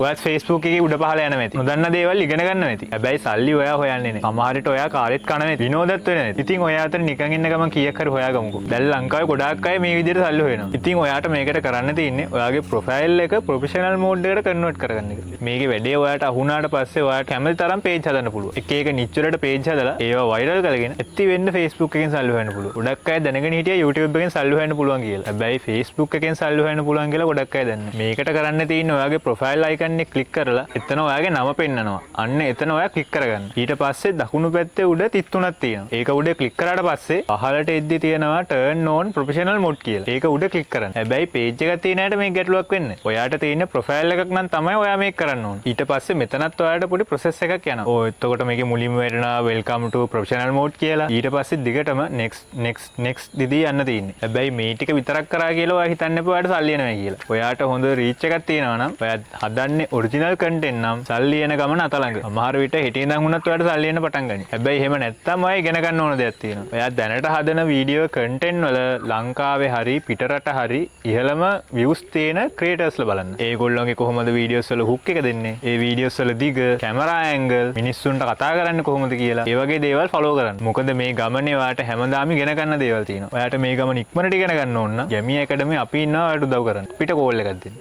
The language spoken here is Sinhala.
ඔයත් Facebook එකේ උඩ පහළ යනවා ඇති. නොදන්න දේවල් ඉගෙන ගන්නවා ඇති. හැබැයි සල්ලි ඔයා හොයන්නේ නැහැ. සමහර විට ඔයා කාලෙත් කන නැති. විනෝදත් වෙන්නේ නැති. ඉතින් ඔයා අතර නිකන් ඉන්න ගමන් කීයක් හරි හොයාගමුකෝ. දැන් ලංකාවේ ගොඩාක් අය මේ විදිහට සල්ලි හොයනවා. ඉතින් ඔයාට මේකට කරන්න තියෙන්නේ ඔයාගේ ප්‍රොෆයිල් එක ප්‍රොෆෙෂනල් මෝඩ් එකට කන්වර්ට් කරගන්න එක. මේකේ වැඩේ ඔයාට අහුණාට පස්සේ ඔයාට කැමති තරම් පේජ් හදන්න පුළුවන්. එක එක නිච් වලට පේජ් හදලා ඒවා වයිරල් කරගෙන ඇත්ති වෙන්න Facebook එකෙන් සල්ලි හොයන්න පුළුවන්. ගොඩක් අය දැනගෙන හිටියා YouTube එකෙන් සල්ලි හොයන්න පුළුවන් කියලා. හැබැයි Facebook එකෙන් සල්ලි හොයන්න පුළුවන් කියලා ගොඩක් අය දන්නේ. මේකට කරන්න තියෙන්නේ ඔයාගේ ප්‍රොෆයිල් අයිකන් එක ක්ලික් කරලා එතන ඔයාගේ නම පෙන්නනවා. අන්න එතන ඔයා ක්ලික් කරගන්න. ඊට පස්සේ දකුණු පැත්තේ උඩ තිත් තුනක් තියෙනවා. ඒක උඩ ක්ලික් කරාට පස්සේ පහළට එද්දි තියෙනවා turn on professional mode කියලා. ඒක උඩ ක්ලික් කරන්න. හැබැයි page එකක් තියෙන ඇයට මේක ගැටලුවක් වෙන්නේ. ඔයාට තියෙන ප්‍රොෆයිල් එකක් නම් තමයි ඔයා මේක කරන්න ඕනේ. ඊට පස්සේ මෙතනත් ඔයාට පොඩි process එකක් යනවා. ඔය එතකොට මේකේ මුලින්ම වෙනවා welcome to professional mode කියලා. ඊට පස්සේ දිගටම next දිදී යන්න තියෙන්නේ. හැබැයි මේ ටික විතරක් කරා කියලා ඔයා හිතන්න එපා ඔයාට සල්ලි එනවා කියලා. ඔයාට හොඳ reach එකක් තියෙනවා නම් ඔයා හදන්නේ original content නම් සල්ලි එන ගමන අතලඟ. සමහර විට හිටින් ඉඳන් වුණත් ඔයාට සල්ලි එන්න පටන් ගන්නවා. හැබැයි එහෙම නැත්තම් ඔයා ඉගෙන ගන්න ඕන දෙයක් තියෙනවා. ඔයා දැනට හදන වීඩියෝ content වල ලංකාවේ හරි පිටරට හරි ඉහළම views තියෙන creatorsලා බලන්න. ඒගොල්ලෝගේ කොහොමද videos වල hook එක දෙන්නේ? ඒ videos වල දිග, camera angle, මිනිස්සුන්ට කතා කරන්නේ කොහොමද කියලා. ඒ වගේ දේවල් follow කරන්න. මොකද මේ ගමනේ ඔයාට හැමදාම ඉගෙන ගන්න දේවල් තියෙනවා. ඔයාට මේ ගමන ඉක්මනට ඉගෙන ගන්න ඕන නම් Yami Academy අපි ඉන්නවා ඔයාලට උදව් කරන්න. පිට කෝල් එකක් දෙන්න.